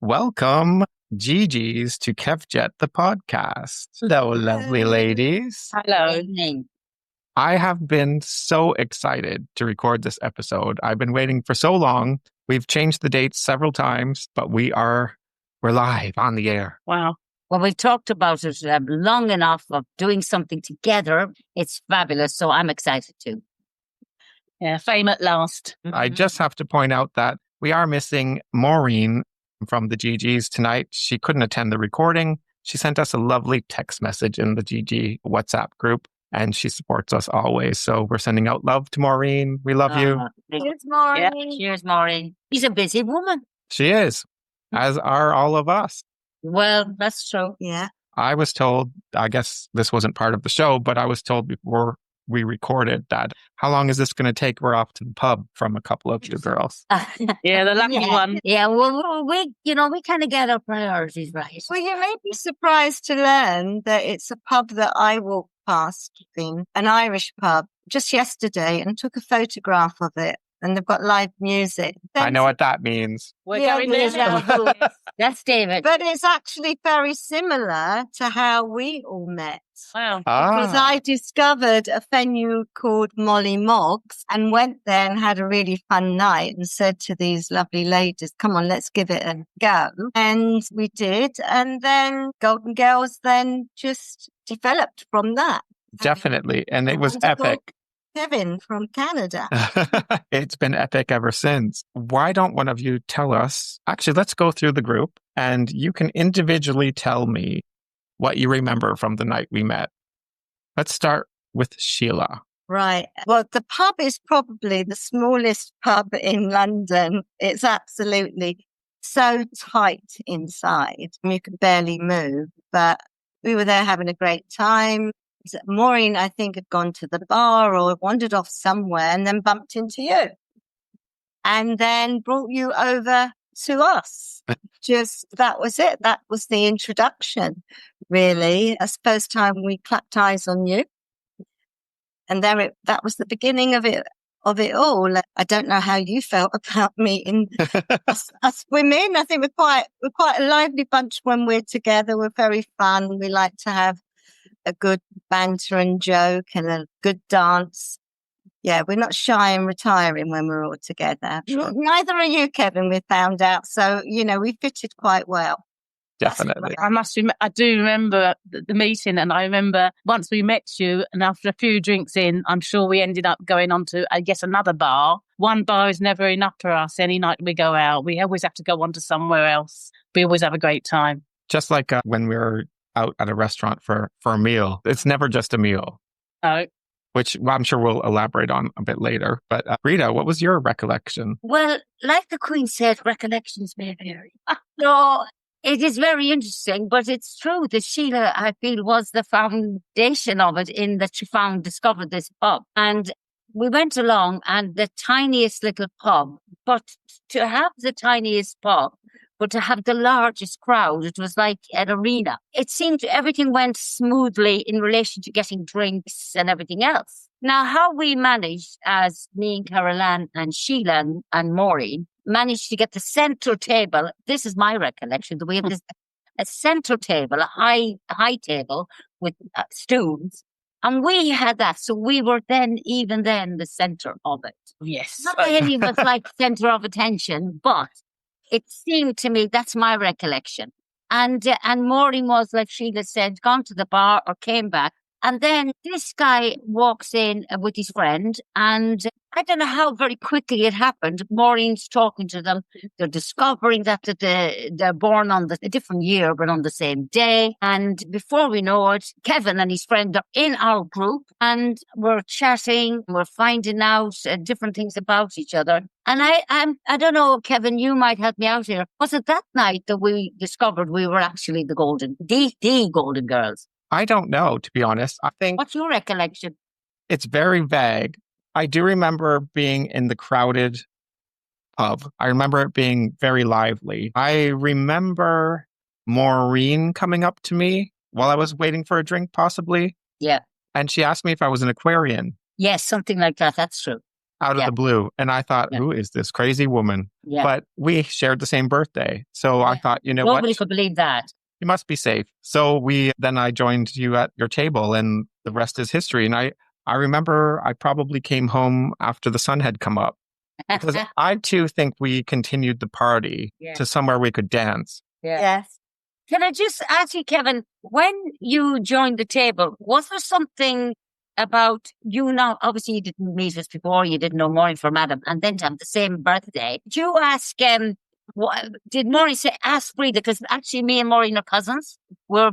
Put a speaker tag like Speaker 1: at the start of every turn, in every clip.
Speaker 1: Welcome, Gigi's, to Kevjet, the podcast. Hello, lovely ladies.
Speaker 2: Hello.
Speaker 3: Evening.
Speaker 1: I have been so excited to record this episode. I've been waiting for so long. We've changed the dates several times, but we're live on the air.
Speaker 2: Wow.
Speaker 3: Well, we've talked about it long enough of doing something together. It's fabulous. So I'm excited too.
Speaker 2: Yeah, fame at last.
Speaker 1: I just have to point out that we are missing Maureen from the GGs tonight. She couldn't attend the recording. She sent us a lovely text message in the GG WhatsApp group, and she supports us always. So we're sending out love to Maureen. We love you.
Speaker 3: Cheers, Maureen.
Speaker 2: Yeah.
Speaker 3: Cheers, Maureen. She's a busy woman.
Speaker 1: She is, as are all of us.
Speaker 3: Well, that's true.
Speaker 2: Yeah.
Speaker 1: I was told, I guess this wasn't part of the show, but I was told before we recorded that, how long is this going to take? We're off to the pub from a couple of you girls.
Speaker 2: Yeah, the lucky one.
Speaker 3: Yeah, well, we kind of get our priorities right.
Speaker 4: Well, you may be surprised to learn that it's a pub that I walked past in, an Irish pub, just yesterday and took a photograph of it. And they've got live music.
Speaker 1: I know what that means.
Speaker 2: We're
Speaker 4: Yeah,
Speaker 2: going there
Speaker 4: yeah.
Speaker 2: now.
Speaker 3: That's David.
Speaker 4: But it's actually very similar to how we all met.
Speaker 2: Wow.
Speaker 4: Because I discovered a venue called Molly Moggs and went there and had a really fun night and said to these lovely ladies, come on, let's give it a go. And we did. And then Golden Girls then just developed from that.
Speaker 1: Definitely. And it was
Speaker 4: Wonderful.
Speaker 1: epic.
Speaker 4: Kevin from Canada.
Speaker 1: It's been epic ever since. Why don't one of you tell us? Actually, let's go through the group and you can individually tell me what you remember from the night we met. Let's start with Sheila.
Speaker 4: Right. Well, the pub is probably the smallest pub in London. It's absolutely so tight inside. You could barely move, but we were there having a great time. Maureen, I think, had gone to the bar or wandered off somewhere and then bumped into you and then brought you over to us. Just that was it. That was the introduction, really. That's the first time we clapped eyes on you. And that was the beginning of it all. I don't know how you felt about meeting us women. I think we're quite a lively bunch when we're together. We're very fun. We like to have a good banter and joke and a good dance. Yeah, we're not shy and retiring when we're all together. Neither are you, Kevin, we found out. So, we fitted quite well.
Speaker 1: Definitely.
Speaker 2: I do remember the meeting, and I remember once we met you, and after a few drinks in, I'm sure we ended up going on to, I guess, another bar. One bar is never enough for us. Any night we go out, we always have to go on to somewhere else. We always have a great time.
Speaker 1: Just like when we were out at a restaurant for a meal. It's never just a meal.
Speaker 2: Oh.
Speaker 1: Which I'm sure we'll elaborate on a bit later. But Rita, what was your recollection?
Speaker 3: Well, like the Queen said, recollections may vary. So it is very interesting, but it's true that Sheila, I feel, was the foundation of it in that she discovered this pub. And we went along and the tiniest little pub, but to have the tiniest pub, but to have the largest crowd, it was like an arena. It seemed everything went smoothly in relation to getting drinks and everything else. Now, how we managed, as me and Caroline and Sheila and Maureen, managed to get the centre table. This is my recollection, that we had a centre table, a high table with stools. And we had that. So we were even then the centre of it.
Speaker 2: Yes.
Speaker 3: Not that any of us like centre of attention, but it seemed to me, that's my recollection. And Maureen was, like Sheila said, gone to the bar or came back. And then this guy walks in with his friend, and I don't know how very quickly it happened. Maureen's talking to them. They're discovering that they're born on a different year, but on the same day. And before we know it, Kevin and his friend are in our group, and we're chatting. We're finding out different things about each other. And I don't know, Kevin, you might help me out here. Was it that night that we discovered we were actually the Golden Girls?
Speaker 1: I don't know, to be honest. I think
Speaker 3: What's your recollection?
Speaker 1: it's very vague. I do remember being in the crowded pub. I remember it being very lively. I remember Maureen coming up to me while I was waiting for a drink, possibly.
Speaker 3: Yeah.
Speaker 1: And she asked me if I was an Aquarian.
Speaker 3: Yes, something like that. That's true.
Speaker 1: out of the blue. And I thought, who is this crazy woman?
Speaker 3: Yeah.
Speaker 1: But we shared the same birthday. So I thought, you know what?
Speaker 3: Nobody could believe that.
Speaker 1: You must be safe. So I joined you at your table and the rest is history. And I remember I probably came home after the sun had come up because I too think we continued the party to somewhere we could dance.
Speaker 4: Yes.
Speaker 3: Can I just ask you, Kevin, when you joined the table, was there something about you now? Obviously, you didn't meet us before, you didn't know Maureen from Adam, and then to have the same birthday. Did you ask, did Maureen say, ask Frida? Because actually, me and Maureen are cousins. We're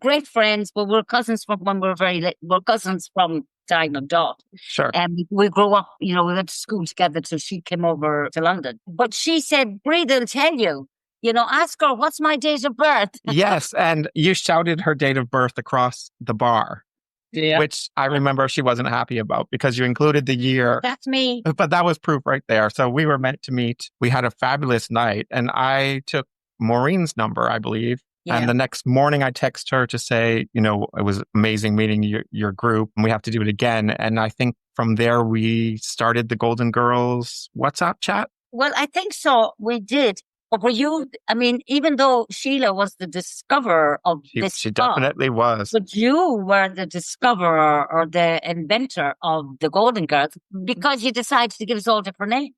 Speaker 3: great friends, but we're cousins from when we were very little. We're cousins from time of dot.
Speaker 1: Sure.
Speaker 3: And we grew up, we went to school together, so she came over to London. But she said, Frida will tell you. Ask her, what's my date of birth?
Speaker 1: Yes. And you shouted her date of birth across the bar, which I remember she wasn't happy about because you included the year.
Speaker 3: That's me.
Speaker 1: But that was proof right there. So we were meant to meet. We had a fabulous night. And I took Maureen's number, I believe. Yeah. And the next morning I text her to say, it was amazing meeting your group and we have to do it again. And I think from there we started the Golden Girls WhatsApp chat.
Speaker 3: Well, I think so. We did. But were you, even though Sheila was the discoverer of this
Speaker 1: She definitely was.
Speaker 3: But you were the discoverer or the inventor of the Golden Girls because you decided to give us all different names.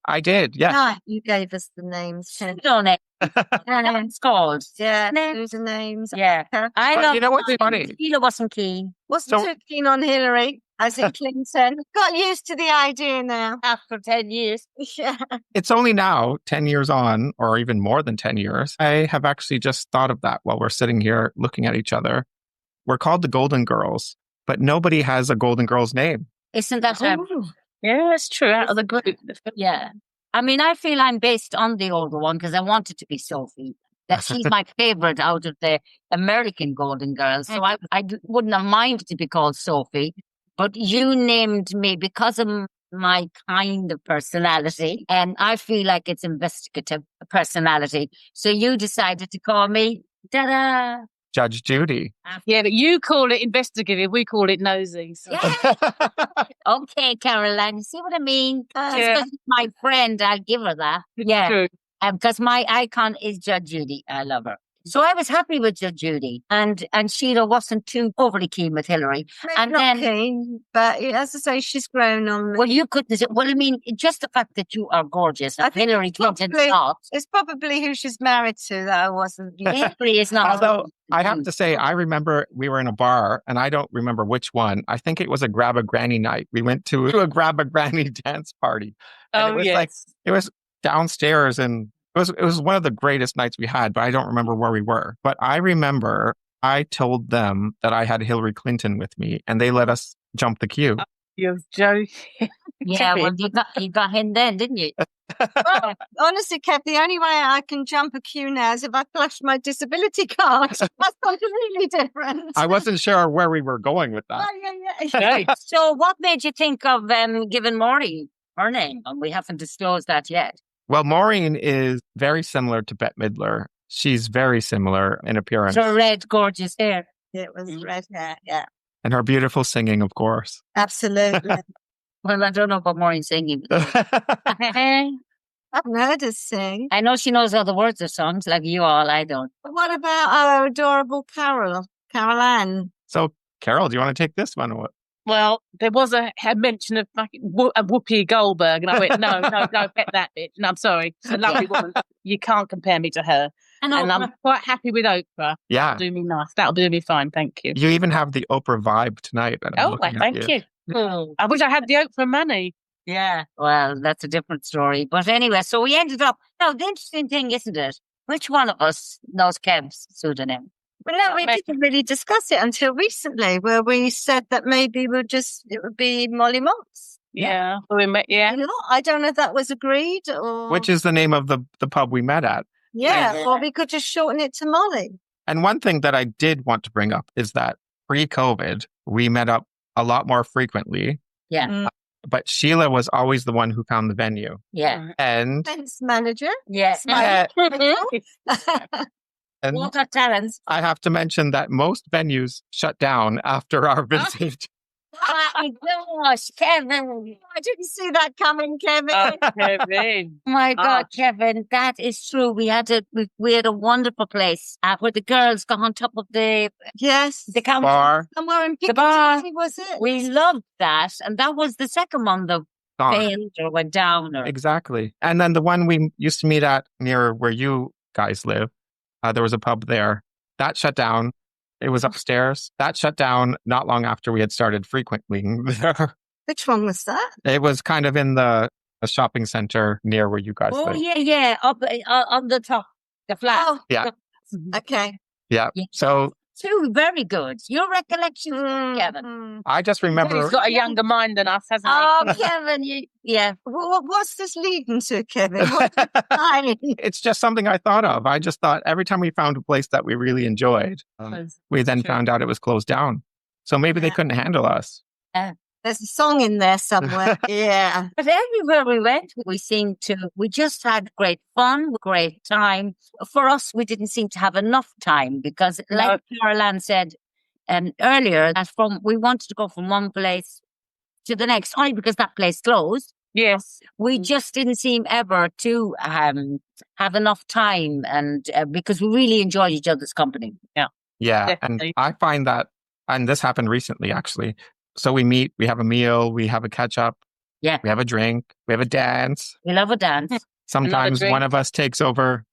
Speaker 1: I did, yeah.
Speaker 4: No, you gave us the names.
Speaker 3: Don't it? It's called.
Speaker 4: Yeah, those are names.
Speaker 3: Yeah.
Speaker 1: You know what's funny?
Speaker 3: Sheila wasn't keen.
Speaker 4: Wasn't too keen on Hillary, as in Clinton. Got used to the idea now.
Speaker 3: After 10 years.
Speaker 4: Yeah.
Speaker 1: It's only now, 10 years on, or even more than 10 years, I have actually just thought of that while we're sitting here looking at each other. We're called the Golden Girls, but nobody has a Golden Girls name.
Speaker 3: Isn't that
Speaker 2: Yeah, it's true. Out of the group.
Speaker 3: Yeah. I feel I'm based on the older one because I wanted to be Sophie. That she's my favorite out of the American Golden Girls. So I wouldn't have minded to be called Sophie. But you named me because of my kind of personality. And I feel like it's investigative personality. So you decided to call me, ta-da!
Speaker 1: Judge Judy.
Speaker 2: Yeah, but you call it investigative. We call it nosy. So.
Speaker 3: Yeah. Okay, Caroline. You see what I mean? Because she's my friend, I'll give her that. Yeah. Because my icon is Judge Judy. I love her. So I was happy with Judge Judy. And Sheila wasn't too overly keen with Hillary.
Speaker 4: Maybe not keen, but as I say, she's grown on me.
Speaker 3: Well, you couldn't. Well, just the fact that you are gorgeous. And Hillary Clinton's not.
Speaker 4: It's probably who she's married to that I wasn't.
Speaker 3: Hillary is not.
Speaker 1: Although I have to say, I remember we were in a bar and I don't remember which one. I think it was a Grab a Granny night. We went to a Grab a Granny dance party. And it was downstairs and it was one of the greatest nights we had, but I don't remember where we were. But I remember I told them that I had Hillary Clinton with me and they let us jump the queue.
Speaker 2: You're joking.
Speaker 3: Yeah, well, you got him then, didn't you?
Speaker 4: Well, honestly, Kev, the only way I can jump a queue now is if I flash my disability card. That's completely different.
Speaker 1: I wasn't sure where we were going with that.
Speaker 4: Oh, yeah.
Speaker 3: So what made you think of giving Maureen her name? And we haven't disclosed that yet.
Speaker 1: Well, Maureen is very similar to Bette Midler. She's very similar in appearance.
Speaker 3: Her red, gorgeous hair.
Speaker 4: It was red hair, yeah.
Speaker 1: And her beautiful singing, of course.
Speaker 4: Absolutely.
Speaker 3: Well, I don't know about Maureen singing.
Speaker 4: I've heard her sing.
Speaker 3: I know she knows all the words of songs like you all. I don't.
Speaker 4: But what about our adorable Carol Ann?
Speaker 1: So, Carol, do you want to take this one? Or what?
Speaker 2: Well, there was a mention of Whoopi Goldberg, and I went, no, get that bitch. No, I'm sorry. She's a lovely woman. You can't compare me to her. And I'm quite happy with Oprah.
Speaker 1: Yeah.
Speaker 2: That'll do me nice. That'll do me fine. Thank you.
Speaker 1: You even have the Oprah vibe tonight.
Speaker 2: Thank you. I wish I had the Oprah money.
Speaker 3: Yeah. Well, that's a different story. But anyway, so we ended up. Now, the interesting thing, isn't it? Which one of us knows Kev's pseudonym?
Speaker 4: Well, no, we didn't really discuss it until recently, where we said that maybe it would be Molly Mops.
Speaker 2: Yeah. We met, yeah.
Speaker 4: I don't know if that was agreed or.
Speaker 1: Which is the name of the pub we met at.
Speaker 4: Yeah, or we could just shorten it to Molly.
Speaker 1: And one thing that I did want to bring up is that pre-COVID, we met up a lot more frequently.
Speaker 3: Yeah.
Speaker 1: But Sheila was always the one who found the venue.
Speaker 3: Yeah.
Speaker 1: And
Speaker 4: Events manager.
Speaker 3: Yes.
Speaker 1: And
Speaker 3: Walter Terrence.
Speaker 1: I have to mention that most venues shut down after our visit.
Speaker 3: my gosh, Kevin.
Speaker 4: I didn't see that coming, Kevin.
Speaker 2: Kevin.
Speaker 3: Oh my God,
Speaker 2: Gosh.
Speaker 3: Kevin, that is true. We had a wonderful place where the girls got on top of the
Speaker 4: Yes.
Speaker 3: counter.
Speaker 1: Bar
Speaker 4: Somewhere in
Speaker 3: The bar.
Speaker 4: Piccadilly, was it?
Speaker 3: We loved that, and that was the second one that
Speaker 1: gone.
Speaker 3: failed or went down. Or
Speaker 1: Exactly. And then the one we used to meet at near where you guys live, there was a pub there. That shut down. It was upstairs. That shut down not long after we had started frequenting there.
Speaker 4: Which one was that?
Speaker 1: It was kind of in the shopping center near where you guys
Speaker 3: oh
Speaker 1: live.
Speaker 3: yeah, up on the top, the flat.
Speaker 4: Oh,
Speaker 1: Yeah.
Speaker 4: okay.
Speaker 1: Yeah.
Speaker 3: Yeah.
Speaker 1: So
Speaker 3: Two very good. Your recollections, Kevin.
Speaker 4: Mm.
Speaker 1: I just remember.
Speaker 2: He's got a younger mind than us, hasn't he?
Speaker 3: Oh, Kevin, yeah.
Speaker 4: What's this leading to, Kevin? What's
Speaker 1: It's just something I thought of. I just thought every time we found a place that we really enjoyed, we then
Speaker 2: True.
Speaker 1: found out it was closed down. So maybe they
Speaker 4: Yeah.
Speaker 1: couldn't handle us.
Speaker 4: There's a song in there somewhere. Yeah.
Speaker 3: But everywhere we went, we just had great fun, great time. For us, we didn't seem to have enough time because, like Caroline said earlier, we wanted to go from one place to the next, only because that place closed.
Speaker 2: Yes.
Speaker 3: We just didn't seem ever to have enough time, and because we really enjoyed each other's company.
Speaker 1: Yeah.
Speaker 2: Definitely.
Speaker 1: And I find that, and this happened recently actually. So we meet, we have a meal, we have a catch up.
Speaker 3: Yeah.
Speaker 1: We have a drink, we have a dance.
Speaker 3: We love a dance.
Speaker 1: Sometimes
Speaker 2: drink.
Speaker 1: one of us takes over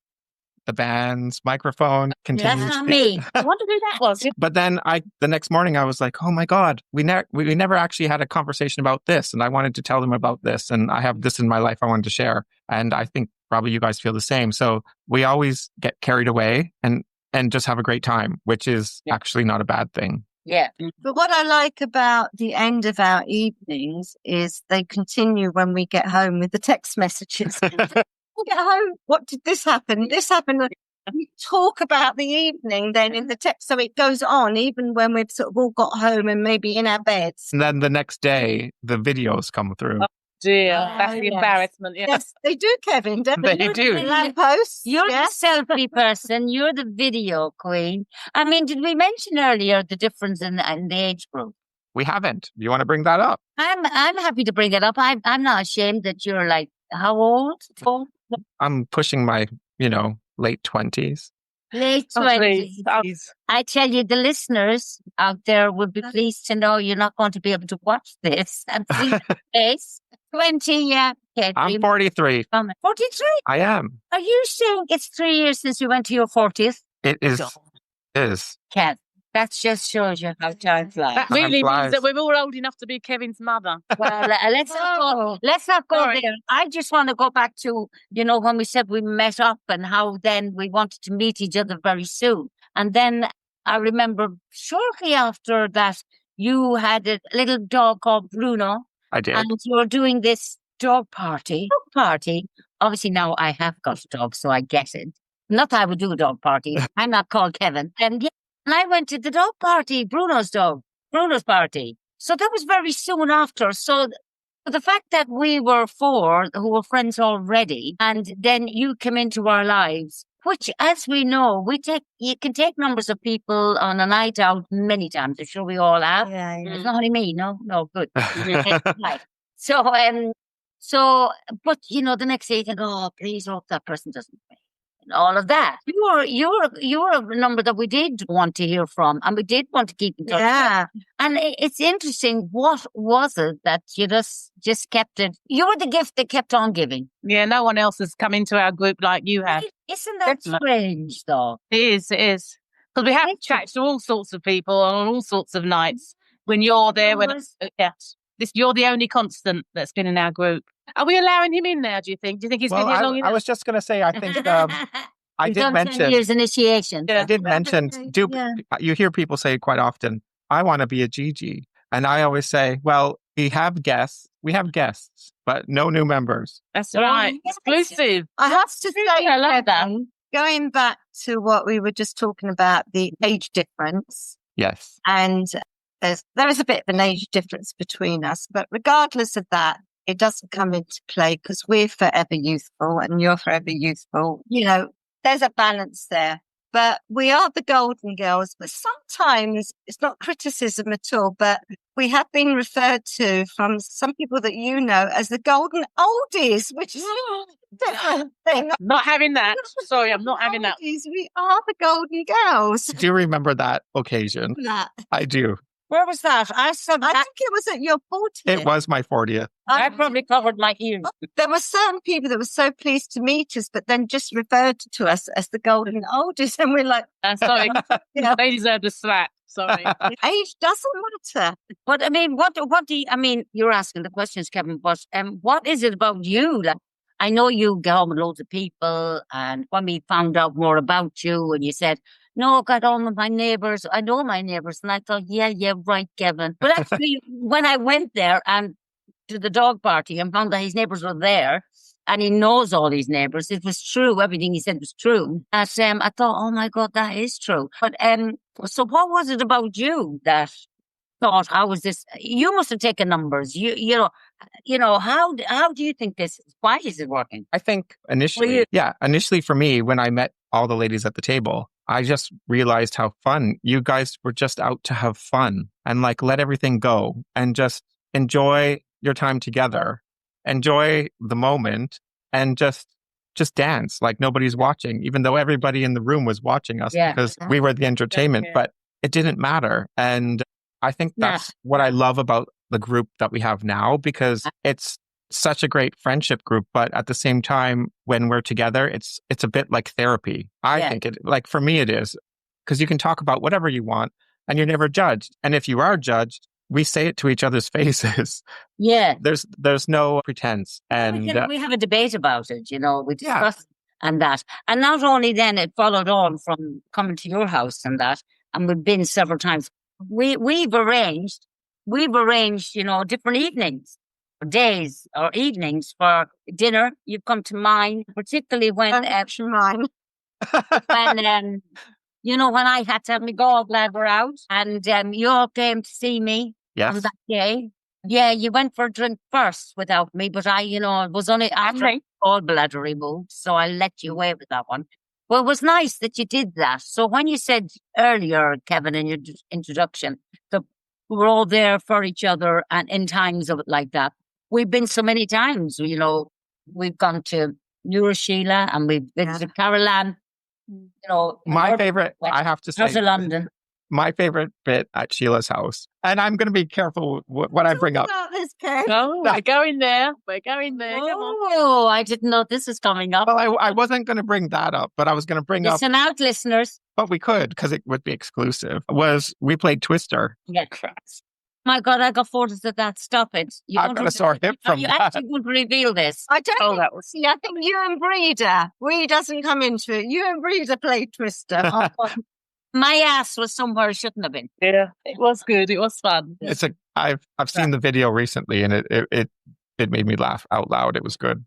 Speaker 1: the band's microphone,
Speaker 3: That's
Speaker 1: continues.
Speaker 3: not me.
Speaker 2: I wonder who that was.
Speaker 1: But then the next morning I was like, oh my God, we never actually had a conversation about this. And I wanted to tell them about this. And I have this in my life I wanted to share. And I think probably you guys feel the same. So we always get carried away and just have a great time, which is actually not a bad thing.
Speaker 3: Yeah.
Speaker 4: But what I like about the end of our evenings is they continue when we get home with the text messages. We get home. What did this happen? This happened. We talk about the evening then in the text. So it goes on even when we've sort of all got home and maybe in our beds.
Speaker 1: And then the next day, the videos come through.
Speaker 2: Dear,
Speaker 3: Oh,
Speaker 2: that's the
Speaker 3: yes.
Speaker 2: embarrassment. Yeah.
Speaker 4: Yes, they do, Kevin. Don't
Speaker 1: They
Speaker 4: they?
Speaker 1: do.
Speaker 4: Lampposts.
Speaker 3: You're
Speaker 4: Yes.
Speaker 3: the selfie person. You're the video queen. I mean, did we mention earlier the difference in the age group?
Speaker 1: We haven't. Do you want to bring that up?
Speaker 3: I'm happy to bring it up. I'm not ashamed that you're like how old?
Speaker 1: I'm pushing my, late 20s.
Speaker 3: Late
Speaker 2: Oh,
Speaker 3: 20s.
Speaker 2: please. Please.
Speaker 3: I tell you, the listeners out there will be pleased to know you're not going to be able to watch this and see the face. 20, yeah. Okay,
Speaker 1: I'm 43.
Speaker 3: 43?
Speaker 1: I am.
Speaker 3: Are you saying it's 3 years since you went to your 40th?
Speaker 1: It is.
Speaker 3: Kev, that just shows you how time flies.
Speaker 2: That
Speaker 1: Time
Speaker 2: really
Speaker 1: flies.
Speaker 2: means that we're all old enough to be Kevin's mother.
Speaker 3: Well, let's not go
Speaker 2: Sorry.
Speaker 3: there. I just want to go back to, when we said we met up and how then we wanted to meet each other very soon. And then I remember shortly after that, you had a little dog called Bruno.
Speaker 1: I did.
Speaker 3: And you were doing this dog party. Obviously now I have got a dog, so I get it. Not that I would do a dog party. I'm not called Kevin. And I went to the dog party, Bruno's party. So that was very soon after. So the fact that we were four who were friends already, and then you came into our lives, which, as we know, you can take numbers of people on a night out many times. I'm sure we all have.
Speaker 4: Yeah,
Speaker 3: It's not only me, no, good. Right. So, but the next day you think, oh, please hope that person doesn't pay. And all of that. You were a number that we did want to hear from, and we did want to keep in touch.
Speaker 4: Yeah.
Speaker 3: And it's interesting. What was it that you just kept it? You were the gift that kept on giving.
Speaker 2: Yeah, no one else has come into our group like you have.
Speaker 3: Isn't that strange, though?
Speaker 2: It is. Because we have chats to all sorts of people on all sorts of nights. When you're there, you're the only constant that's been in our group. Are we allowing him in now, do you think? Do you think he's been here long enough?
Speaker 1: I was just going to say, I think I
Speaker 3: You've
Speaker 1: did
Speaker 3: done 10
Speaker 1: mention.
Speaker 3: years initiation.
Speaker 1: I did mention.
Speaker 4: Yeah.
Speaker 1: You hear people say quite often, I want to be a Gigi. And I always say, well, we have guests, but no new members.
Speaker 2: That's right.
Speaker 3: yes.
Speaker 2: Exclusive.
Speaker 4: I have to say,
Speaker 2: I love that.
Speaker 4: Kevin, going back to what we were just talking about, the age difference,
Speaker 1: Yes.
Speaker 4: and there is a bit of an age difference between us, but regardless of that, it doesn't come into play because we're forever youthful and you're forever youthful. There's a balance there. But we are the golden girls, but sometimes it's not criticism at all, but we have been referred to from some people that you know as the golden oldies, which is a different thing.
Speaker 2: Not having that. Sorry, I'm not having that.
Speaker 4: Oldies, we are the golden girls.
Speaker 1: Do you remember that occasion? I do.
Speaker 2: Where was that? I
Speaker 4: think it was at your 40th.
Speaker 1: It was my 40th.
Speaker 2: I probably covered my ears.
Speaker 4: There were certain people that were so pleased to meet us, but then just referred to us as the golden oldies. And we're like,
Speaker 2: Sorry,
Speaker 4: Yeah.
Speaker 2: they deserve a slap. Sorry.
Speaker 4: age doesn't matter.
Speaker 3: But I mean, what do you, I mean, you're asking the questions, Kevin, but what is it about you? Like, I know you get on with loads of people, and when we found out more about you and you said, no, I got on with my neighbours, I know my neighbours, and I thought, yeah, right, Kevin. But actually, when I went there and to the dog party and found that his neighbours were there, and he knows all his neighbours, it was true, everything he said was true. That I thought, oh my God, that is true. But so what was it about you that thought, how was this? You must have taken numbers. You know, how do you think this is? Why is it working?
Speaker 1: I think initially for me, when I met all the ladies at the table, I just realized how fun you guys were, just out to have fun and like let everything go and just enjoy your time together, enjoy the moment, and just dance like nobody's watching, even though everybody in the room was watching us because we were the entertainment, but it didn't matter. And I think that's what I love about the group that we have now, because it's such a great friendship group, but at the same time, when we're together, it's a bit like therapy. I think it, like for me, it is, because you can talk about whatever you want and you're never judged. And if you are judged, we say it to each other's faces.
Speaker 3: Yeah.
Speaker 1: There's no pretense. And
Speaker 3: we have a debate about it, you know, we discuss and that. And not only then, it followed on from coming to your house and that, and we've been several times. We've arranged, you know, different evenings, days or evenings for dinner. You've come to mine, particularly when
Speaker 4: mine.
Speaker 3: when you know, when I had to have my gallbladder out, and you all came to see me on that day. Yeah, you went for a drink first without me, but I, you know, was only after gallbladder removed, so I let you away with that one. Well, it was nice that you did that. So when you said earlier, Kevin, in your introduction, that we're all there for each other and in times of it like that, we've been so many times, you know, we've gone to New Sheila and we've visited Caroline, you know.
Speaker 1: My favorite, I have to say,
Speaker 3: to London.
Speaker 1: My favorite bit at Sheila's house, and I'm going to be careful what I bring up.
Speaker 2: We're going there. We're going there.
Speaker 3: Oh, I didn't know this was coming up.
Speaker 1: Well, I wasn't going to bring that up, but I was going to bring
Speaker 3: Listen out, listeners.
Speaker 1: But we could, because it would be exclusive. We played Twister.
Speaker 3: Yeah, cracks. My God, I got photos of that. Stop it.
Speaker 1: I've got a sore hip from
Speaker 3: you
Speaker 1: that.
Speaker 3: actually would reveal this.
Speaker 4: I don't see, I think you and Breeder, doesn't come into it. You and Breeder played Twister.
Speaker 3: My ass was somewhere it shouldn't have been.
Speaker 2: Yeah, it was good. It was fun.
Speaker 1: I've seen the video recently, and it made me laugh out loud. It was good.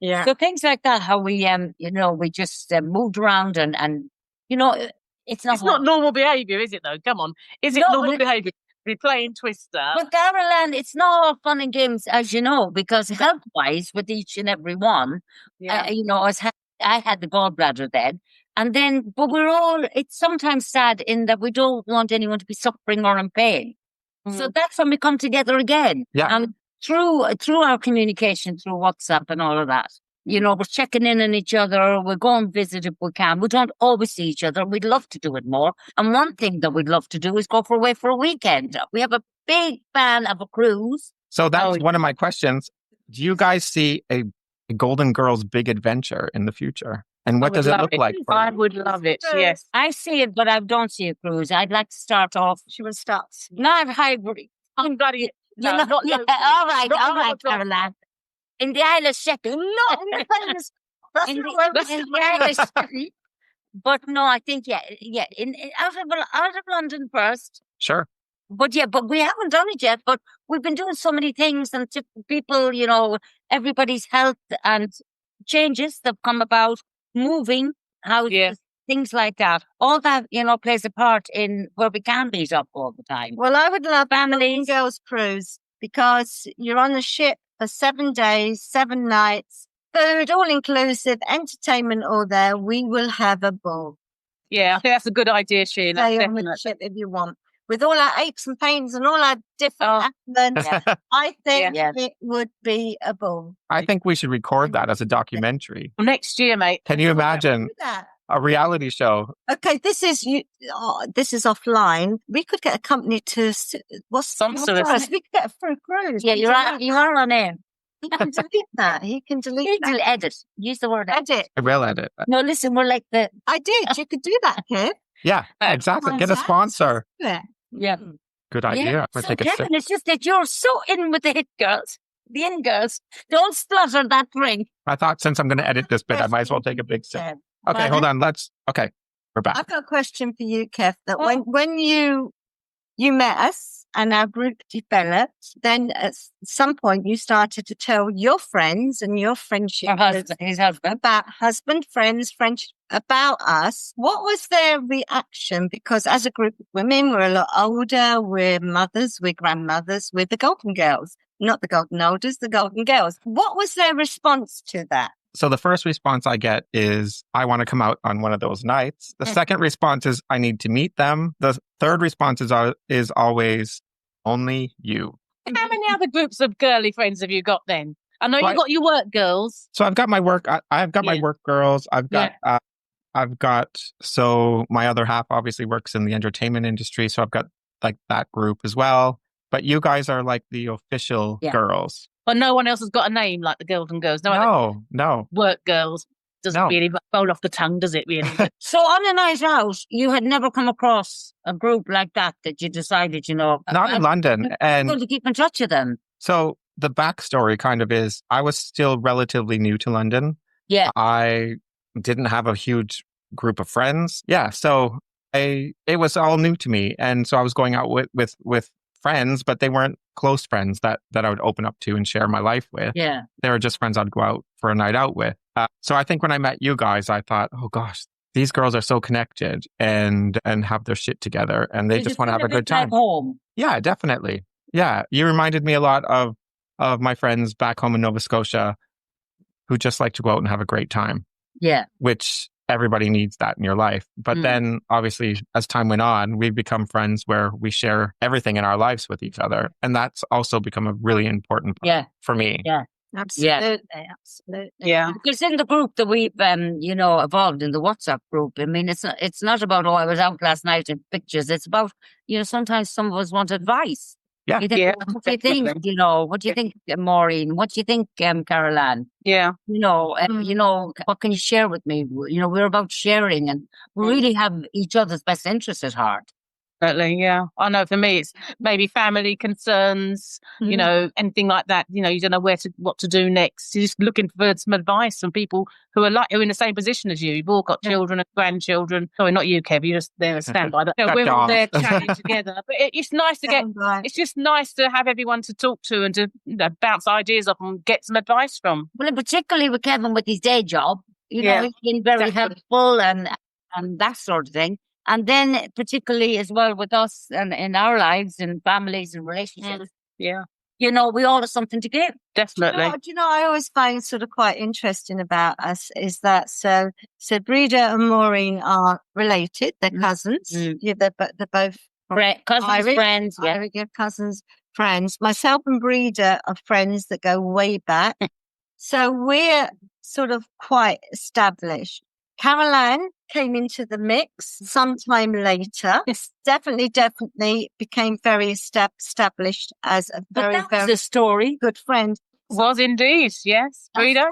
Speaker 3: Yeah. So things like that, how we you know, we just moved around and you know, it's not
Speaker 2: normal behaviour, is it though? Come on, is it normal behaviour? Be playing Twister.
Speaker 3: But Caroline, it's not all fun and games, as you know, because health-wise, with each and every one, you know, I had the gallbladder then. And then, but it's sometimes sad in that we don't want anyone to be suffering or in pain. So that's when we come together again.
Speaker 1: Yeah.
Speaker 3: And through our communication, through WhatsApp and all of that, you know, we're checking in on each other. We're going to visit if we can. We don't always see each other. We'd love to do it more. And one thing that we'd love to do is go away for a weekend. We have a big fan of a cruise.
Speaker 1: So that's one of my questions. Do you guys see a Golden Girls big adventure in the future? And what does it look like?
Speaker 2: I would love it, yes.
Speaker 3: I see it, but I don't see a cruise. I'd like to start off.
Speaker 4: She will start.
Speaker 3: Not hybrid.
Speaker 2: I'm bloody.
Speaker 3: All right, Caroline. In the Isle of Sheppey. Not in the famous. in the Isle of Sheppey. But no, I think, out of London first.
Speaker 1: Sure.
Speaker 3: But we haven't done it yet. But we've been doing so many things, and people, you know, everybody's health and changes that come about. Moving, things like that. All that, you know, plays a part in where we can meet up all the time.
Speaker 4: Well, I would love
Speaker 3: families,
Speaker 4: girls cruise, because you're on the ship for 7 days, 7 nights, food all inclusive, entertainment all there. We will have a ball.
Speaker 2: Yeah, I think that's a good idea, Sheila.
Speaker 4: Stay on the ship if you want. with all our aches and pains and all our different elements, I think it would be a ball.
Speaker 1: I think we should record that as a documentary.
Speaker 2: Well, next year, mate.
Speaker 1: Can you imagine
Speaker 4: Do that.
Speaker 1: a reality show?
Speaker 4: Okay, this is offline. We could get a company to
Speaker 2: Sponsor us.
Speaker 4: We could get a free cruise.
Speaker 3: Yeah, you are on air.
Speaker 4: He can delete that. He can delete
Speaker 3: You
Speaker 4: that.
Speaker 3: can edit. Use the word edit.
Speaker 4: Edit.
Speaker 1: I will edit.
Speaker 3: No, listen, we're like the
Speaker 4: I did. You could do that, Kev.
Speaker 1: Yeah, exactly. Get a sponsor.
Speaker 4: Yeah.
Speaker 3: yeah.
Speaker 1: Good idea.
Speaker 3: Yeah.
Speaker 1: I'm
Speaker 3: So
Speaker 1: gonna take a sip.
Speaker 3: Kevin, it's just that you're so in with the hit girls, the in girls. Don't splutter that drink.
Speaker 1: I thought since I'm going to edit this bit, I might as well take a big sip. Okay, hold on. Okay, we're back.
Speaker 4: I've got a question for you, Kev. That when you met us and our group developed, then at some point you started to tell your friends and your friendship
Speaker 3: His husband.
Speaker 4: about friends, friendship about us. What was their reaction? Because as a group of women, we're a lot older. We're mothers, we're grandmothers, we're the golden girls, not the golden elders, the golden girls. What was their response to that?
Speaker 1: So the first response I get is, I want to come out on one of those nights. The second response is, I need to meet them. The third response is always, only you.
Speaker 2: How many other groups of girly friends have you got then? I know
Speaker 1: Well,
Speaker 2: you've got your work girls.
Speaker 1: So I've got my work. I've got my work girls. So my other half obviously works in the entertainment industry. So I've got like that group as well. But you guys are like the official girls.
Speaker 2: But no one else has got a name like the Golden Girls.
Speaker 1: No.
Speaker 2: Work girls. Doesn't really roll off the tongue, does it really?
Speaker 3: So on a night out, you had never come across a group like that you decided,
Speaker 1: Not in London.
Speaker 3: I'm
Speaker 1: And
Speaker 3: going to keep in touch with them.
Speaker 1: so the backstory kind of is, I was still relatively new to London.
Speaker 3: Yeah.
Speaker 1: I didn't have a huge group of friends. Yeah. So it was all new to me. And so I was going out with friends, but they weren't close friends that I would open up to and share my life with.
Speaker 3: Yeah.
Speaker 1: They were just friends I'd go out for a night out with. So I think when I met you guys, I thought, oh gosh, these girls are so connected and have their shit together, and they just want to have a good time.
Speaker 3: Home.
Speaker 1: Yeah, definitely. Yeah, you reminded me a lot of my friends back home in Nova Scotia who just like to go out and have a great time.
Speaker 3: Yeah.
Speaker 1: Which everybody needs that in your life. But then obviously as time went on, we've become friends where we share everything in our lives with each other. And that's also become a really important part for me.
Speaker 3: Yeah.
Speaker 4: Absolutely.
Speaker 2: Yeah.
Speaker 3: Because in the group that we've, evolved in the WhatsApp group, I mean, it's not about, I was out last night in pictures. It's about, sometimes some of us want advice.
Speaker 1: Yeah.
Speaker 3: You think, what do you think? What do you think, Maureen? What do you think, Caroline?
Speaker 2: Yeah.
Speaker 3: What can you share with me? We're about sharing, and we really have each other's best interests at heart.
Speaker 2: Definitely, yeah. I know for me, it's maybe family concerns, anything like that. You don't know what to do next. You're just looking for some advice from people who are in the same position as you. You've all got children and grandchildren. Sorry, not you, Kev. You're just there to stand by. But we're all there chatting together. But it's nice to it's just nice to have everyone to talk to and to bounce ideas off and get some advice from.
Speaker 3: Well, and particularly with Kevin with his day job, he's been very helpful and that sort of thing. And then particularly as well with us and in our lives and families and relationships.
Speaker 2: Yeah.
Speaker 3: We all have something to give.
Speaker 2: Definitely.
Speaker 4: I always find sort of quite interesting about us is that so Breda and Maureen are related. They're cousins. Yeah, they're both
Speaker 3: Cousins,
Speaker 4: Irish,
Speaker 3: friends. Yeah.
Speaker 4: Irish, cousins, friends. Myself and Breda are friends that go way back. So we're sort of quite established. Caroline came into the mix sometime later. Definitely became very established as a very
Speaker 3: a story.
Speaker 4: good friend.
Speaker 2: Was indeed, yes. Frida?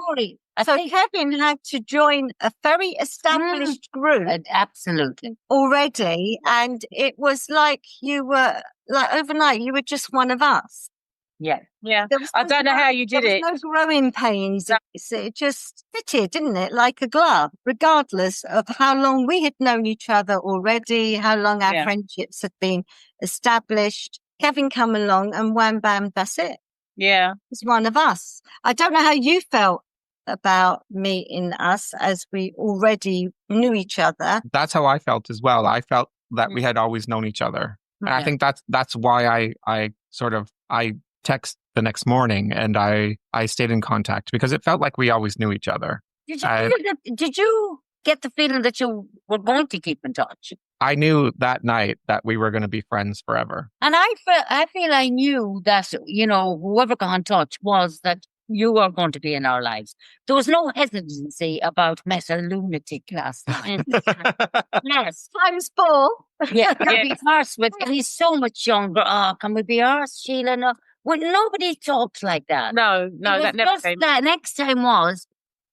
Speaker 4: So Kevin had to join a very established group.
Speaker 3: Absolutely.
Speaker 4: Already. And it was like you were, like overnight, you were just one of us.
Speaker 3: Yeah.
Speaker 2: Yeah. I don't know how you did it.
Speaker 4: There was no growing pains. It just fitted, didn't it? Like a glove, regardless of how long we had known each other already, how long our friendships had been established. Kevin come along and wham, bam, that's it.
Speaker 2: Yeah.
Speaker 4: It's one of us. I don't know how you felt about meeting us as we already knew each other.
Speaker 1: That's how I felt as well. I felt that we had always known each other. And I think that's why I text the next morning and I stayed in contact because it felt like we always knew each other.
Speaker 3: Did you get the feeling that you were going to keep in touch?
Speaker 1: I knew that night that we were going to be friends forever.
Speaker 3: And I feel I knew that, whoever got in touch was that you are going to be in our lives. There was no hesitancy about met a lunatic last night. Yes.
Speaker 4: Times four.
Speaker 3: Yeah, can be arsed with. And he's so much younger. Oh, can we be arsed, Sheila? No. Well, nobody talks like that.
Speaker 2: No, that never came.
Speaker 3: That next time was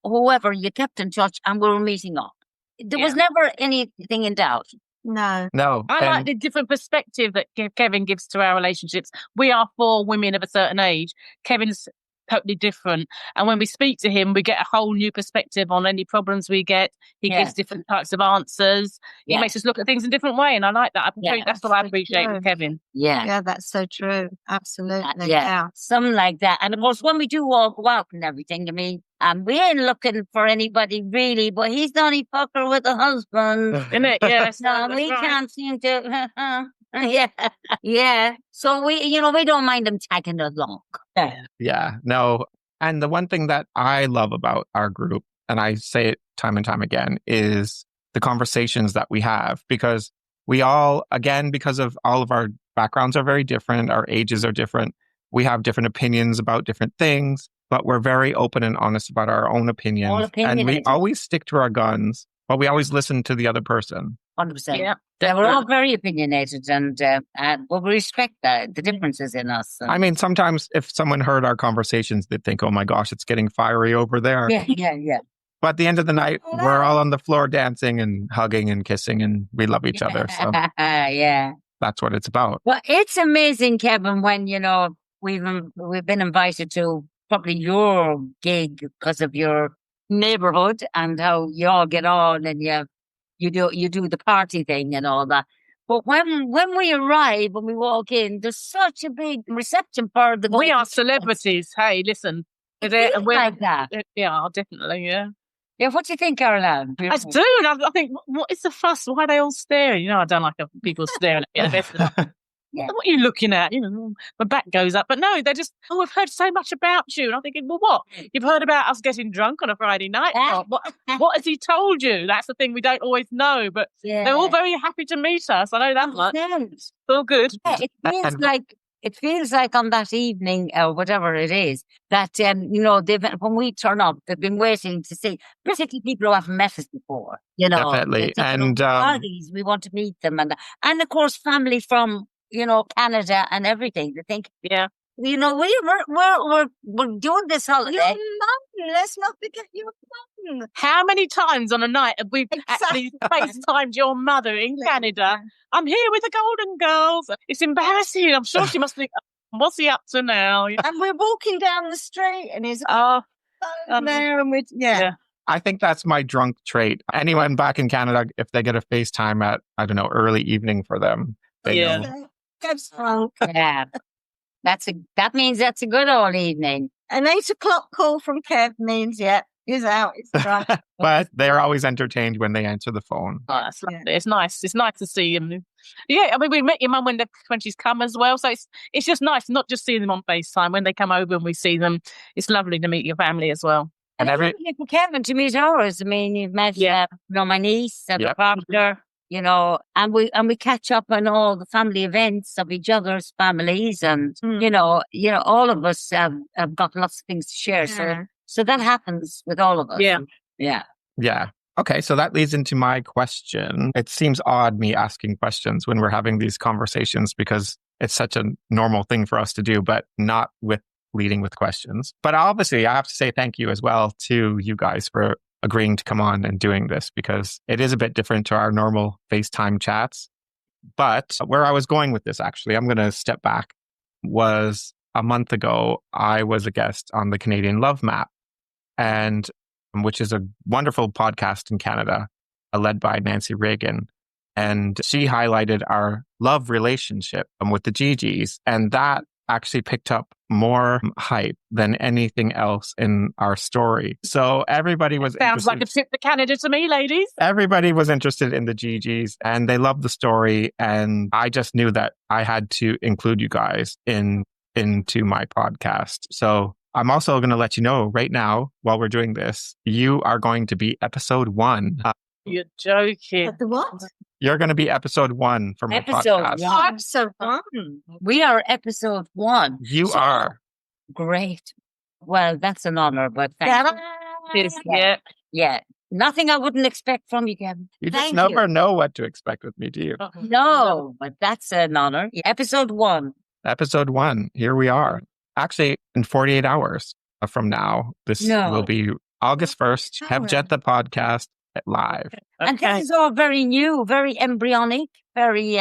Speaker 3: whoever you kept in touch and we were meeting up. There was never anything in doubt.
Speaker 4: No.
Speaker 2: I like the different perspective that Kevin gives to our relationships. We are 4 women of a certain age. Kevin's totally different. And when we speak to him, we get a whole new perspective on any problems we get. He gives different types of answers. He makes us look at things in a different way. And I like that. I think that's what I appreciate with Kevin.
Speaker 3: Yeah.
Speaker 4: Yeah, that's so true. Absolutely.
Speaker 3: Something like that. And of course, when we do all go out and everything, I mean, we ain't looking for anybody really, but he's the only fucker with a husband.
Speaker 2: Isn't it? Yeah.
Speaker 3: No, we can't seem to. Yeah. So we don't mind them tagging along.
Speaker 1: Yeah, no. And the one thing that I love about our group, and I say it time and time again, is the conversations that we have, because we all, again, because of all of our backgrounds are very different, our ages are different, we have different opinions about different things, but we're very open and honest about our own opinions. And we always stick to our guns, but we always listen to the other person.
Speaker 3: 100%. Yeah, we're all very opinionated, and but we respect the differences in us.
Speaker 1: I mean, sometimes if someone heard our conversations, they'd think, "Oh my gosh, it's getting fiery over there."
Speaker 3: Yeah.
Speaker 1: But at the end of the night, we're all on the floor dancing and hugging and kissing, and we love each other. So that's what it's about.
Speaker 3: Well, it's amazing, Kevin, when we've been invited to probably your gig because of your neighborhood and how you all get on, and you do the party thing and all that. But when we arrive, when we walk in, there's such a big reception for the.
Speaker 2: We are celebrities. Hey, listen.
Speaker 3: We're like that.
Speaker 2: Yeah, definitely, yeah.
Speaker 3: Yeah, what do you think, Caroline?
Speaker 2: I do. And I think, what is the fuss? Why are they all staring? I don't like people staring at me at the best. What are you looking at? My back goes up. But no, they're just, we've heard so much about you. And I'm thinking, well, what? You've heard about us getting drunk on a Friday night? What has he told you? That's the thing we don't always know. But they're all very happy to meet us. I know that much. It's all good.
Speaker 3: Yeah, it feels like on that evening or whatever it is that, when we turn up, they've been waiting to see, particularly people who haven't met us before,
Speaker 1: Definitely. And
Speaker 3: parties, we want to meet them. And of course, family from, Canada and everything. They think, we're doing this holiday.
Speaker 4: Your mum, let's not forget your mum.
Speaker 2: How many times on a night have we actually FaceTimed your mother in Canada? I'm here with the Golden Girls. It's embarrassing. I'm sure she must think, what's he up to now?
Speaker 4: And we're walking down the street and he's
Speaker 2: there
Speaker 4: and
Speaker 1: I think that's my drunk trait. Anyone back in Canada, if they get a FaceTime at, I don't know, early evening for them, they know.
Speaker 4: Gets drunk.
Speaker 3: Yeah. That means that's a good old evening.
Speaker 4: An 8 o'clock call from Kev means, he's out. It's drunk.
Speaker 1: But they're always entertained when they answer the phone.
Speaker 2: Oh, that's lovely. It's nice. It's nice to see him. Yeah, I mean, we met your mum when she's come as well. So it's just nice not just seeing them on FaceTime. When they come over and we see them, it's lovely to meet your family as well.
Speaker 3: And for Kevin to meet ours. I mean, you've met my niece and the partner. And we catch up on all the family events of each other's families, and all of us have got lots of things to share. So that happens with all of us.
Speaker 1: Yeah. Okay, so that leads into my question. It seems odd me asking questions when we're having these conversations because it's such a normal thing for us to do, but not with leading with questions. But obviously, I have to say thank you as well to you guys for agreeing to come on and doing this, because it is a bit different to our normal FaceTime chats. But where I was going with this, actually, I'm going to step back, was a month ago, I was a guest on the Canadian Love Map, and which is a wonderful podcast in Canada, led by Nancy Reagan. And she highlighted our love relationship with the Gigi's, and that actually picked up more hype than anything else in our story. So everybody was
Speaker 2: Sounds like a trip to Canada to me, ladies.
Speaker 1: Everybody was interested in the Gigi's and they loved the story. And I just knew that I had to include you guys into my podcast. So I'm also going to let you know right now, while we're doing this, you are going to be episode 1
Speaker 2: You're joking.
Speaker 4: The what?
Speaker 1: You're going to be episode 1 for my
Speaker 3: Episode
Speaker 1: podcast.
Speaker 3: 1.
Speaker 4: Episode 1.
Speaker 3: We are episode 1.
Speaker 1: You
Speaker 3: So-
Speaker 1: are.
Speaker 3: Great. Well, that's an honor, but thank you.
Speaker 2: Yeah.
Speaker 3: Yeah. Nothing I wouldn't expect from you, Kevin.
Speaker 1: You just
Speaker 3: Thank
Speaker 1: never
Speaker 3: you.
Speaker 1: know what to expect with me, do you?
Speaker 3: No, but that's an honor. Episode 1.
Speaker 1: Episode 1. Here we are. Actually, in 48 hours from now, this
Speaker 3: No.
Speaker 1: will be August 1st. Kevjet the podcast live.
Speaker 3: And this is all very new, very embryonic, very,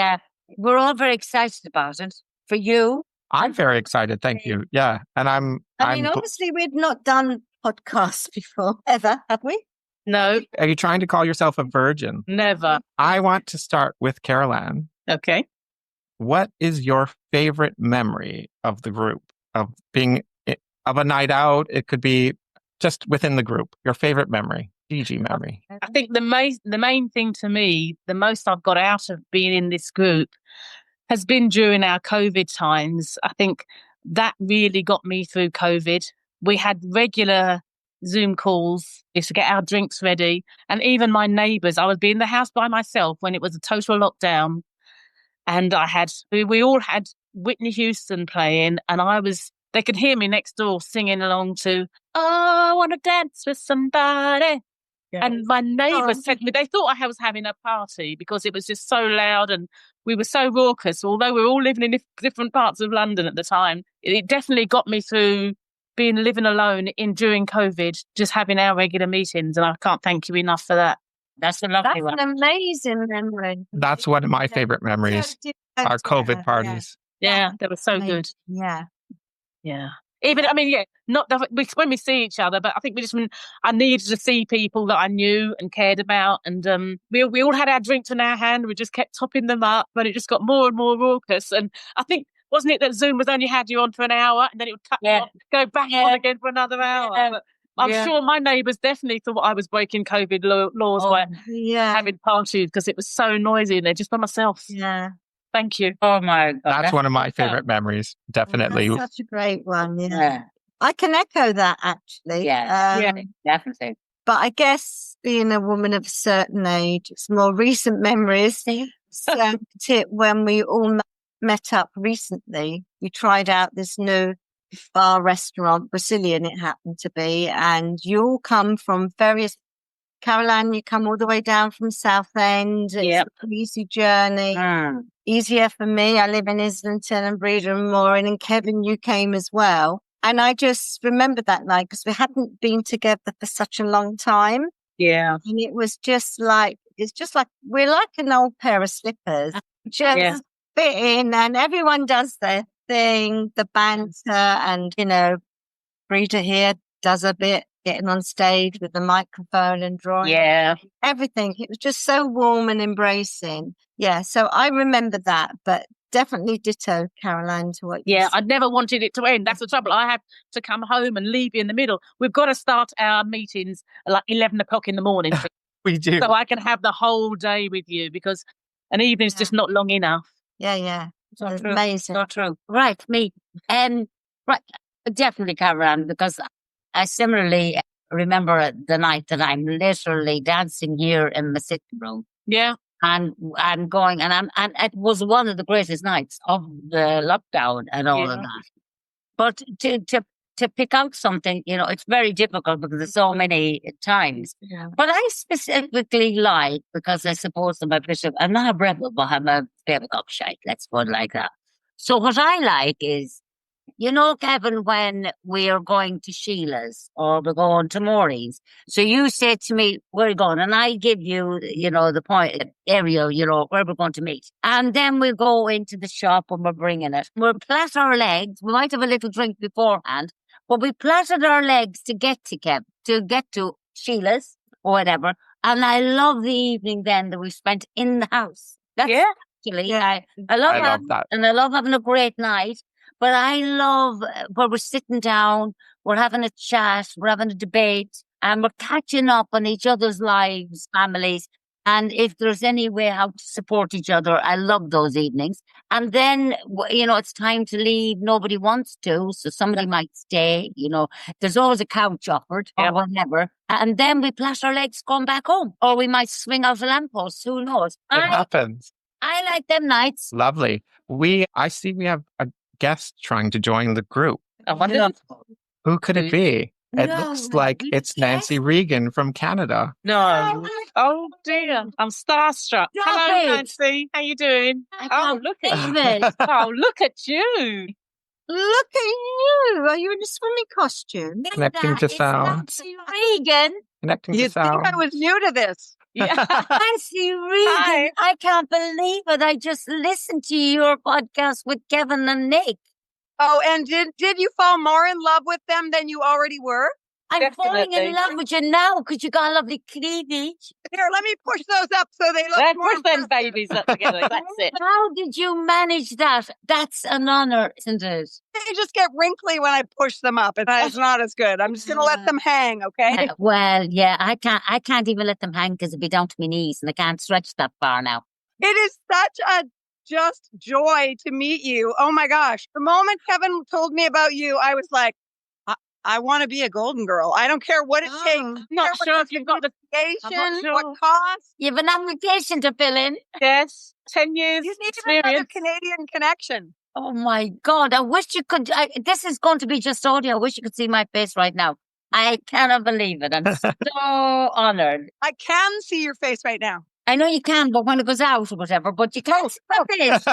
Speaker 3: we're all very excited about it. For you.
Speaker 1: I'm very excited. Thank you. Yeah. And
Speaker 4: I mean,
Speaker 1: I'm
Speaker 4: obviously, we'd not done podcasts before, ever, have we?
Speaker 2: No,
Speaker 1: Are you trying to call yourself a virgin?
Speaker 2: never.
Speaker 1: I want to start with Caroline.
Speaker 2: Okay.
Speaker 1: What is your favorite memory of the group, of a night out? It could be just within the group. Your favorite memory, GG memory.
Speaker 2: I think the main thing to me, the most I've got out of being in this group has been during our COVID times. I think that really got me through COVID. We had regular Zoom calls, used to get our drinks ready. And even my neighbours, I would be in the house by myself when it was a total lockdown. And we all had Whitney Houston playing, and they could hear me next door singing along to, "Oh, I want to dance with somebody."
Speaker 4: Yeah.
Speaker 2: And my neighbours said to me, they thought I was having a party because it was just so loud and we were so raucous. Although we were all living in different parts of London at the time, it definitely got me through living alone during COVID, just having our regular meetings. And I can't thank you enough for that.
Speaker 3: That's a lovely
Speaker 4: That's
Speaker 3: one.
Speaker 4: an amazing memory.
Speaker 1: That's one of my favorite memories, our COVID parties.
Speaker 2: Yeah, they were so good.
Speaker 4: Yeah.
Speaker 2: Yeah. Even, I mean, yeah, not that when we see each other, but I think I needed to see people that I knew and cared about. And we all had our drinks in our hand. We just kept topping them up, but it just got more and more raucous. And I think, wasn't it that Zoom was only had you on for an hour and then it would cut you off, go back on again for another hour?
Speaker 3: Yeah.
Speaker 2: But I'm sure my neighbours definitely thought I was breaking COVID laws by having parties because it was so noisy in there just by myself.
Speaker 4: Yeah.
Speaker 2: Thank you.
Speaker 3: Oh my God.
Speaker 1: That's one of my favorite memories, definitely.
Speaker 4: That's such a great one. Yeah.
Speaker 3: Yeah.
Speaker 4: I can echo that actually.
Speaker 3: Yeah. Definitely.
Speaker 4: But I guess being a woman of a certain age, it's more recent memories. So when we all met up recently, we tried out this new bar restaurant, Brazilian it happened to be, and you all come from various, Caroline, you come all the way down from Southend. It's an easy journey. Easier for me. I live in Islington and Breedon Mooring, and Kevin, you came as well. And I just remember that night because we hadn't been together for such a long time.
Speaker 2: Yeah.
Speaker 4: And it was just like, we're like an old pair of slippers. Just fit in, and everyone does their thing, the banter, and, Breeder here does a bit, getting on stage with the microphone and drawing.
Speaker 3: Yeah.
Speaker 4: Everything. It was just so warm and embracing. Yeah. So I remember that, but definitely ditto, Caroline, to what you said.
Speaker 2: I never wanted it to end. That's the trouble. I had to come home and leave you in the middle. We've got to start our meetings at like 11 o'clock in the morning.
Speaker 1: We do.
Speaker 2: So I can have the whole day with you because an evening's just not long enough.
Speaker 4: Yeah.
Speaker 2: So true.
Speaker 4: Amazing.
Speaker 2: So true.
Speaker 3: Right. Me. Right. Definitely, Caroline, because I similarly remember the night that I'm literally dancing here in the sitting room.
Speaker 2: Yeah.
Speaker 3: And I'm going, and it was one of the greatest nights of the lockdown and all of that. But to pick out something, it's very difficult because there's so many times.
Speaker 4: Yeah.
Speaker 3: But I specifically like, because I suppose I'm a bishop, I'm not a rebel, but I'm a bit of a gobshite. Let's put it like that. So what I like is, Kevin, when we are going to Sheila's or we're going to Maureen's, so you say to me, where are you going? And I give you, the point area, where we're going to meet. And then we go into the shop and we're bringing it. We'll plait our legs. We might have a little drink beforehand, but we plaited our legs to get to Sheila's or whatever. And I love the evening then that we spent in the house. That's actually, I love
Speaker 1: that.
Speaker 3: And I love having a great night. But I love where we're sitting down, we're having a chat, we're having a debate, and we're catching up on each other's lives, families. And if there's any way how to support each other, I love those evenings. And then, it's time to leave. Nobody wants to. So somebody might stay, there's always a couch offered or whatever. And then we plash our legs going back home. Or we might swing out a lamppost. Who knows?
Speaker 1: It happens.
Speaker 3: I like them nights.
Speaker 1: Lovely. I see we have a guest trying to join the group.
Speaker 2: I wonder.
Speaker 1: Who could it be? It
Speaker 3: No,
Speaker 1: looks like it's Nancy Regan from Canada.
Speaker 2: No. Oh dear. I'm starstruck.
Speaker 3: Stop
Speaker 2: Hello,
Speaker 3: it.
Speaker 2: Nancy. How you doing?
Speaker 3: I
Speaker 2: Oh,
Speaker 3: can't
Speaker 2: look at
Speaker 3: believe it.
Speaker 2: Oh, look at you.
Speaker 4: Look at you. Are you in a swimming costume?
Speaker 1: Connecting to
Speaker 3: It's
Speaker 1: sound.
Speaker 3: Nancy Regan.
Speaker 1: Connecting to
Speaker 5: You'd think
Speaker 1: sound.
Speaker 5: I was new to this.
Speaker 2: Yeah.
Speaker 3: Nancy Regan.
Speaker 2: Hi.
Speaker 3: I can't believe it. I just listened to your podcast with Kevin and Nick.
Speaker 5: Oh, and did you fall more in love with them than you already were?
Speaker 3: I'm falling
Speaker 2: Definitely.
Speaker 3: in love with you now because you got a lovely cleavage.
Speaker 5: Here, let me push those up so they look
Speaker 2: Let's
Speaker 5: more
Speaker 2: push them
Speaker 5: impressive.
Speaker 2: babies up together. That's it.
Speaker 3: How did you manage that? That's an honor, isn't it?
Speaker 5: They just get wrinkly when I push them up. It's not as good. I'm just going to let them hang, okay?
Speaker 3: Well, yeah, I can't even let them hang because it'd be down to my knees and I can't stretch that far now.
Speaker 5: It is such a just joy to meet you. Oh my gosh. The moment Kevin told me about you, I was like, I want to be a golden girl. I don't care what it takes.
Speaker 2: I'm not sure if you've got the
Speaker 5: Application,
Speaker 2: sure.
Speaker 5: what costs.
Speaker 3: You have an application to fill in.
Speaker 2: yes 10 years
Speaker 5: You need to have another
Speaker 2: experience.
Speaker 5: Canadian connection.
Speaker 3: Oh my God, I wish you could. This is going to be just audio. I wish you could see my face right now. I cannot believe it. I'm so honored.
Speaker 5: I can see your face right now.
Speaker 3: I know you can, but when it goes out or whatever, but you can't see my face.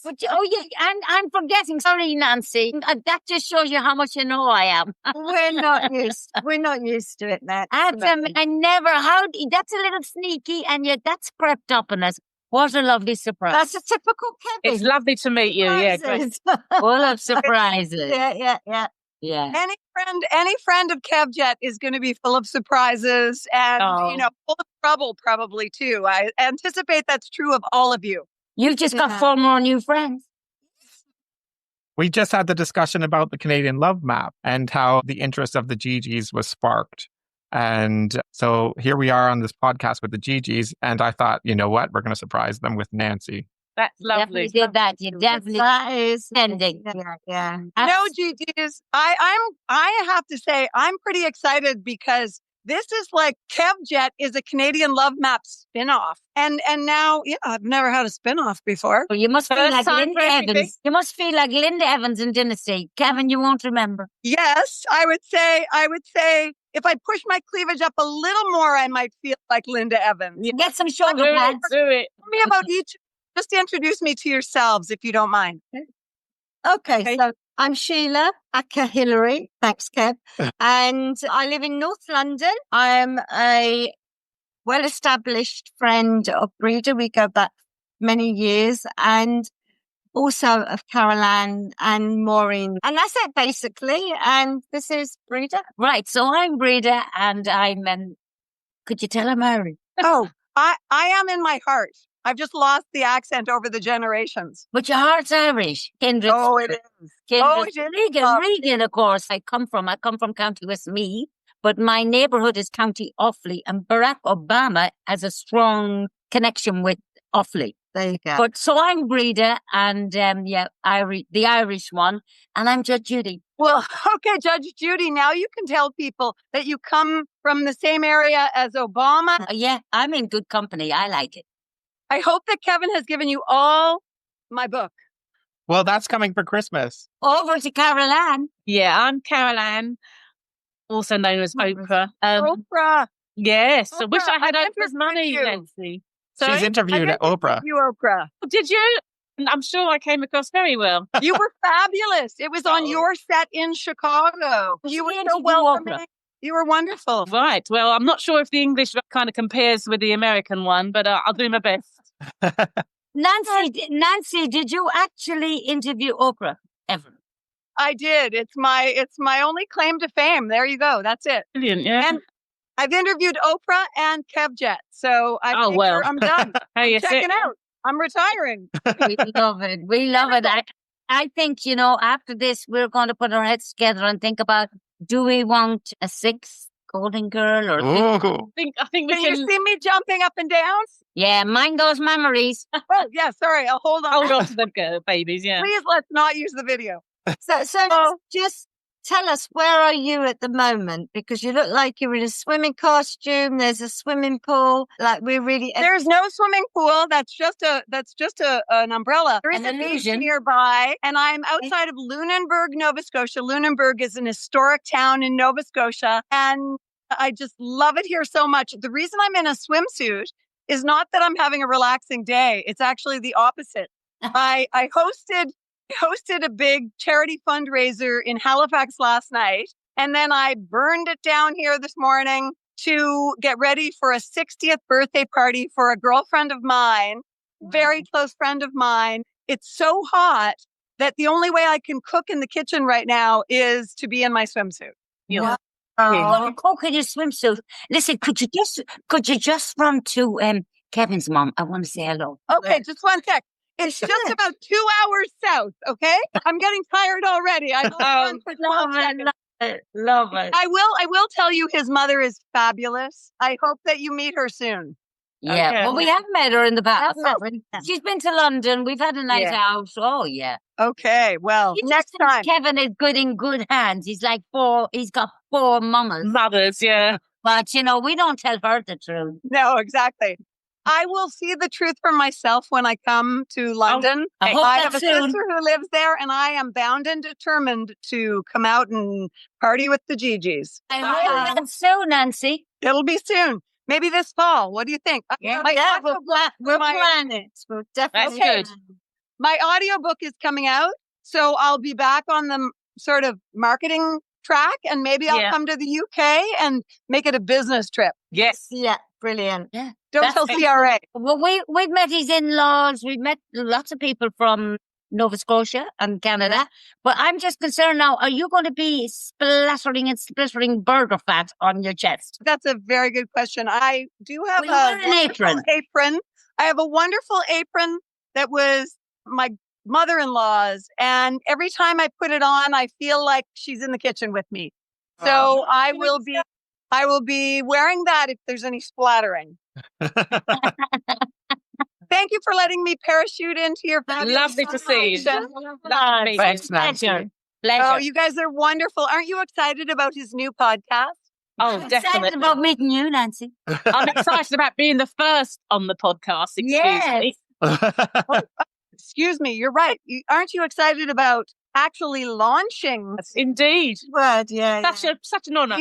Speaker 3: But I'm forgetting. Sorry, Nancy. That just shows you how much you know I am.
Speaker 4: We're not used to it, Nat.
Speaker 3: I never. That's a little sneaky, and yet that's prepped up in us. What a lovely surprise!
Speaker 4: That's a typical Kevin.
Speaker 2: It's lovely to meet you. Yeah, great.
Speaker 4: Surprises.
Speaker 3: Full of surprises.
Speaker 4: Yeah.
Speaker 3: Yeah.
Speaker 5: Any friend of Kevjet is going to be full of surprises and, full of trouble probably too. I anticipate that's true of all of you.
Speaker 3: You've just got
Speaker 4: Yeah.
Speaker 3: 4 more new friends.
Speaker 1: We just had the discussion about the Canadian love map and how the interest of the GGs was sparked. And so here we are on this podcast with the GGs. And I thought, you know what? We're going to surprise them with Nancy.
Speaker 2: That's lovely.
Speaker 3: Definitely did that. You definitely
Speaker 4: That is
Speaker 3: ending.
Speaker 4: Yeah.
Speaker 5: No, GGs, I have to say I'm pretty excited because this is like Kevjet is a Canadian love map spinoff. And now, I've never had a spinoff before.
Speaker 3: You must feel
Speaker 2: First
Speaker 3: like
Speaker 2: time
Speaker 3: Linda
Speaker 2: for everything.
Speaker 3: Evans. You must feel like Linda Evans in Dynasty. Kevin, you won't remember.
Speaker 5: Yes, I would say if I push my cleavage up a little more, I might feel like Linda Evans.
Speaker 3: Get some
Speaker 2: Do
Speaker 3: shoulder
Speaker 2: it.
Speaker 3: pads.
Speaker 2: Do it.
Speaker 5: Tell me about each. Just introduce me to yourselves, if you don't mind.
Speaker 4: Okay, so I'm Sheila, aka Hillary. Thanks, Kev. And I live in North London. I am a well-established friend of Breda. We go back many years, and also of Caroline and Maureen. And that's it, basically. And this is Breda.
Speaker 3: Right. So I'm Breda, and I'm. Could you tell I'm married?
Speaker 5: Oh, I am in my heart. I've just lost the accent over the generations.
Speaker 3: But your heart's Irish. Kindred.
Speaker 5: Oh, it is.
Speaker 3: Kindred.
Speaker 5: Oh, it is.
Speaker 3: Regan, of course. I come from County Westmeath, but my neighbourhood is County Offaly, and Barack Obama has a strong connection with Offaly.
Speaker 4: There you go.
Speaker 3: But so I'm Breda, and the Irish one, and I'm Judge Judy.
Speaker 5: Well, okay, Judge Judy, now you can tell people that you come from the same area as Obama.
Speaker 3: Yeah, I'm in good company. I like it.
Speaker 5: I hope that Kevin has given you all my book.
Speaker 1: Well, that's coming for Christmas.
Speaker 3: Over to Caroline.
Speaker 2: Yeah, I'm Caroline, also known as Oprah.
Speaker 5: Oprah.
Speaker 2: Yes, I wish I had
Speaker 5: I've
Speaker 2: Oprah's
Speaker 5: interviewed
Speaker 2: money,
Speaker 5: you.
Speaker 2: Nancy.
Speaker 1: She's
Speaker 2: Sorry?
Speaker 1: interviewed at Oprah.
Speaker 5: You, Oprah.
Speaker 2: Did you? I'm sure I came across very well.
Speaker 5: You were fabulous. It was on your set in Chicago. You were so welcoming. You were wonderful.
Speaker 2: Right. Well, I'm not sure if the English kind of compares with the American one, but I'll do my best.
Speaker 3: Nancy, did you actually interview Oprah ever?
Speaker 5: I did. It's my only claim to fame. There you go. That's it.
Speaker 2: Brilliant, yeah.
Speaker 5: And I've interviewed Oprah and Kevjet. So I'm done.
Speaker 2: Hey,
Speaker 5: Checking out. I'm retiring.
Speaker 3: We love it. We love it. I think, after this, we're going to put our heads together and think about, do we want a 6th Golden Girl or
Speaker 1: Ooh.
Speaker 2: I think we
Speaker 5: Can
Speaker 2: can
Speaker 5: you see me jumping up and down?
Speaker 3: yeah, mind those memories.
Speaker 5: Oh, yeah, sorry. I'll hold on.
Speaker 2: hold on to the babies. Yeah.
Speaker 5: Please let's not use the video.
Speaker 4: So
Speaker 5: Oh.
Speaker 4: just tell us, where are you at the moment? Because you look like you're in a swimming costume. There's a swimming pool. Like we're really.
Speaker 5: There's no swimming pool. That's just an umbrella. There is
Speaker 3: An
Speaker 5: a beach
Speaker 3: illusion.
Speaker 5: nearby, and I'm outside of Lunenburg, Nova Scotia. Lunenburg is an historic town in Nova Scotia, and I just love it here so much. The reason I'm in a swimsuit is not that I'm having a relaxing day. It's actually the opposite. I hosted a big charity fundraiser in Halifax last night, and then I burned it down here this morning to get ready for a 60th birthday party for a girlfriend of mine, very close friend of mine. It's so hot that the only way I can cook in the kitchen right now is to be in my swimsuit.
Speaker 3: Wow. You cook in your swimsuit. Listen, could you just run to Kevin's mom? I want to say hello.
Speaker 5: Okay, just one sec. It's just about 2 hours south, okay? I'm getting tired already. I
Speaker 3: Love it.
Speaker 5: I will tell you his mother is fabulous. I hope that you meet her soon.
Speaker 3: Yeah,
Speaker 2: Okay.
Speaker 3: well, we have met her in the past.
Speaker 5: Have we?
Speaker 3: She's been to London. We've had a night
Speaker 5: Yeah.
Speaker 3: out. Oh, yeah.
Speaker 5: Okay, well,
Speaker 3: You
Speaker 5: next
Speaker 3: just think
Speaker 5: time.
Speaker 3: Kevin is good in good hands. He's got 4 mamas.
Speaker 2: Mothers, yeah.
Speaker 3: But, we don't tell her the truth.
Speaker 5: No, exactly. I will see the truth for myself when I come to London.
Speaker 3: I hope
Speaker 5: I
Speaker 3: that's
Speaker 5: have a
Speaker 3: soon.
Speaker 5: sister who lives there, and I am bound and determined to come out and party with the Gigi's.
Speaker 3: I hope that's soon, Nancy.
Speaker 5: It'll be soon. Maybe this fall. What do you think?
Speaker 3: Yeah,
Speaker 5: My audio-
Speaker 4: We'll
Speaker 5: my-
Speaker 4: plan it. We'll definitely.
Speaker 2: That's good.
Speaker 5: My audiobook is coming out, so I'll be back on the sort of marketing track, and maybe I'll
Speaker 2: Yeah.
Speaker 5: come to the UK and make it a business trip.
Speaker 2: Yes.
Speaker 4: Yeah, brilliant.
Speaker 5: Don't
Speaker 3: That's
Speaker 5: tell
Speaker 3: excellent.
Speaker 5: CRA.
Speaker 3: Well, we've met his in-laws. We've met lots of people from Nova Scotia and Canada. But I'm just concerned now, are you going to be splattering and splittering burger fat on your chest?
Speaker 5: That's a very good question. I do have
Speaker 3: Will you wear an
Speaker 5: wonderful
Speaker 3: apron?
Speaker 5: apron. I have a wonderful apron that was my mother-in-law's, and every time I put it on, I feel like she's in the kitchen with me. So I will be wearing that if there's any splattering. Thank you for letting me parachute into your fabulous
Speaker 2: Lovely to see you.
Speaker 5: conversation.
Speaker 2: Lovely.
Speaker 1: Thanks, Nancy.
Speaker 3: Pleasure.
Speaker 5: Oh,
Speaker 3: Pleasure.
Speaker 5: you guys are wonderful. Aren't you excited about his new podcast?
Speaker 2: Oh,
Speaker 3: I'm excited
Speaker 2: definitely.
Speaker 3: about meeting you, Nancy.
Speaker 2: I'm excited about being the first on the podcast. Excuse me.
Speaker 5: Excuse me, you're right. Aren't you excited about actually launching?
Speaker 2: Indeed.
Speaker 4: Word, yeah.
Speaker 2: Such an honour.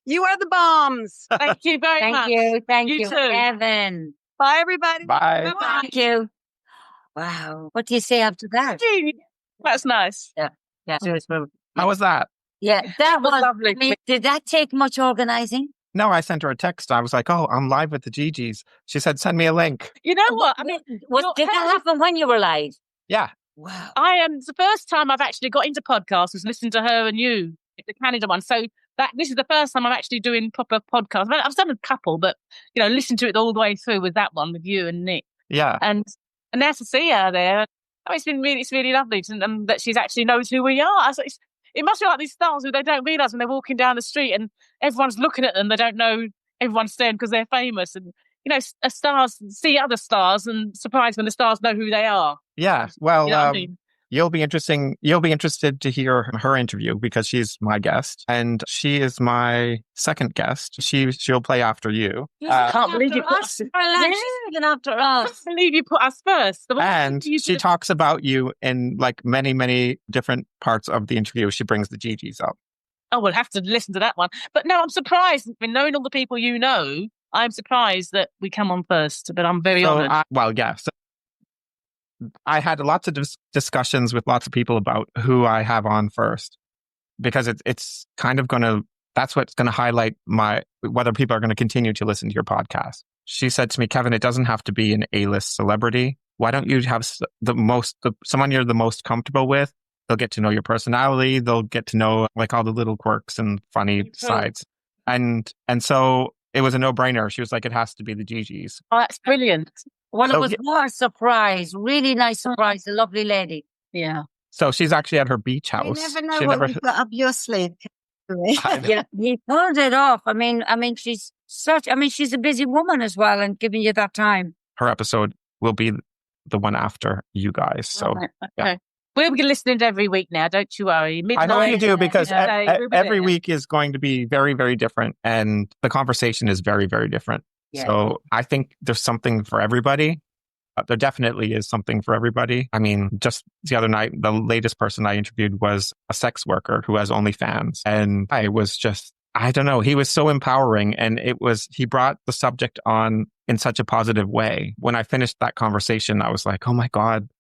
Speaker 5: You are the bombs.
Speaker 2: Thank you very
Speaker 3: Thank
Speaker 2: much.
Speaker 3: you. Thank
Speaker 2: You
Speaker 3: you,
Speaker 2: too.
Speaker 3: Kevin.
Speaker 5: Bye, everybody.
Speaker 1: Bye.
Speaker 5: Bye-bye.
Speaker 3: Thank you. Wow. What do you say after that?
Speaker 2: That's nice.
Speaker 3: Yeah.
Speaker 1: How was that?
Speaker 3: Yeah, that
Speaker 2: was
Speaker 3: was
Speaker 2: lovely.
Speaker 3: I mean, did that take much organizing?
Speaker 1: No, I sent her a text. I was like, oh, I'm live with the Gigi's. She said, send me a link.
Speaker 2: You know what? I mean,
Speaker 3: Did
Speaker 2: your
Speaker 3: that happen when you were live?
Speaker 1: Yeah.
Speaker 3: Wow.
Speaker 2: it's the first time I've actually got into podcasts was listening to her and you, the Canada one. So this is the first time I'm actually doing proper podcasts. I've done a couple, but listened to it all the way through with that one with you and Nick.
Speaker 1: Yeah.
Speaker 2: And now to see her there, it's really lovely that she's actually knows who we are. It must be like these stars who they don't realise when they're walking down the street and everyone's looking at them. They don't know everyone's staring because they're famous. And, stars see other stars and surprised when the stars know who they are.
Speaker 1: Yeah. Well,
Speaker 2: You know what I mean?
Speaker 1: you'll be interested to hear her interview because she's my guest and she is my second guest. She'll play after you.
Speaker 2: I can't believe you put us.
Speaker 3: She's after
Speaker 2: I
Speaker 3: us.
Speaker 2: can't believe you put us first.
Speaker 1: And she talks about you in like many, many different parts of the interview. She brings the Gigi's up.
Speaker 2: Oh, we'll have to listen to that one. But no, I'm surprised. I mean, knowing all the people you know, I'm surprised that we come on first. But I'm very honoured.
Speaker 1: So I had lots of discussions with lots of people about who I have on first because it's kind of that's what's going to highlight whether people are going to continue to listen to your podcast. She said to me, Kevin, it doesn't have to be an A-list celebrity. Why don't you have someone you're the most comfortable with? They'll get to know your personality. They'll get to know like all the little quirks and funny sides. And so it was a no-brainer. She was like, it has to be the Gigi's.
Speaker 2: Oh, that's brilliant.
Speaker 3: Well, it
Speaker 1: So,
Speaker 3: was more a surprise. Really nice surprise. A lovely lady.
Speaker 2: Yeah.
Speaker 1: So she's actually at her beach
Speaker 4: You
Speaker 1: house.
Speaker 4: never know
Speaker 1: She
Speaker 4: what you've got up your sleeve.
Speaker 3: You pulled it off. I mean, she's she's a busy woman as well, and giving you that time.
Speaker 1: Her episode will be the one after you guys. So
Speaker 2: Right, okay. We'll be listening every week now. Don't you worry.
Speaker 1: I know you do, because
Speaker 2: we'll be
Speaker 1: every
Speaker 2: there.
Speaker 1: week is going to be very, very different. And the conversation is very, very different.
Speaker 3: Yeah.
Speaker 1: So I think there's something for everybody. There definitely is something for everybody. I mean, just the other night, the latest person I interviewed was a sex worker who has OnlyFans. And I was just, I don't know, he was so empowering. And he brought the subject on in such a positive way. When I finished that conversation, I was like, oh my God,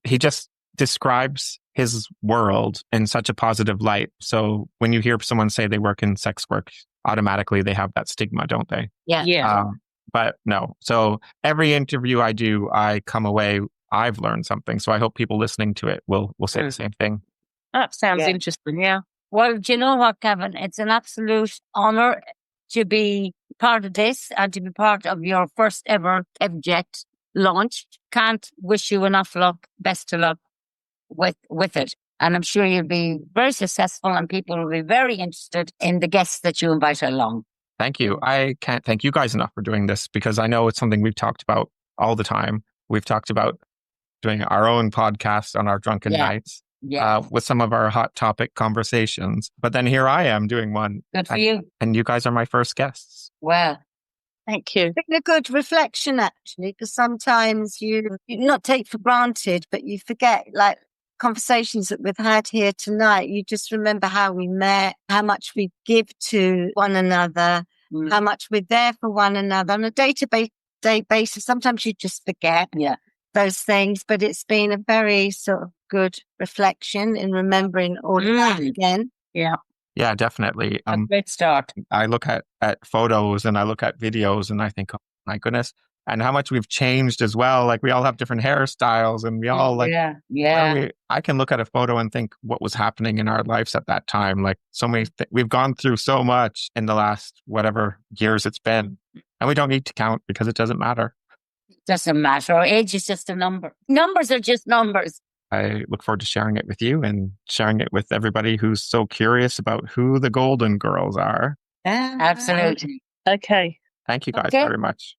Speaker 1: he just describes his world in such a positive light. So when you hear someone say they work in sex work, automatically they have that stigma, don't they?
Speaker 2: Yeah.
Speaker 1: But no. So every interview I do, I come away, I've learned something. So I hope people listening to it will say the same thing.
Speaker 2: That sounds interesting. Yeah.
Speaker 3: Well, do you know what, Kevin? It's an absolute honor to be part of this and to be part of your first ever Kevjet launch. Can't wish you enough luck. Best of luck with it. And I'm sure you'll be very successful, and people will be very interested in the guests that you invite along.
Speaker 1: Thank you. I can't thank you guys enough for doing this, because I know it's something we've talked about all the time. We've talked about doing our own podcast on our drunken nights with some of our hot topic conversations. But then here I am doing one.
Speaker 3: Good for you.
Speaker 1: And you guys are my first guests.
Speaker 3: Well,
Speaker 2: thank you.
Speaker 4: It's been a good reflection, actually, because sometimes you not take for granted, but you forget, like conversations that we've had here tonight. You just remember how we met, how much we give to one another, how much we're there for one another on a day-to-day basis. Sometimes you just forget those things, but it's been a very sort of good reflection in remembering all of that again.
Speaker 2: Yeah.
Speaker 1: Yeah, definitely.
Speaker 2: A great start.
Speaker 1: I look at photos and I look at videos and I think, oh my goodness, and how much we've changed as well. Like we all have different hairstyles, and we all like, I can look at a photo and think what was happening in our lives at that time. Like so many, we've gone through so much in the last whatever years it's been, and we don't need to count because it doesn't matter.
Speaker 3: It doesn't matter. Our age is just a number. Numbers are just numbers.
Speaker 1: I look forward to sharing it with you and sharing it with everybody who's so curious about who the Golden Girls are.
Speaker 3: Absolutely.
Speaker 2: Okay.
Speaker 1: Thank you guys very much.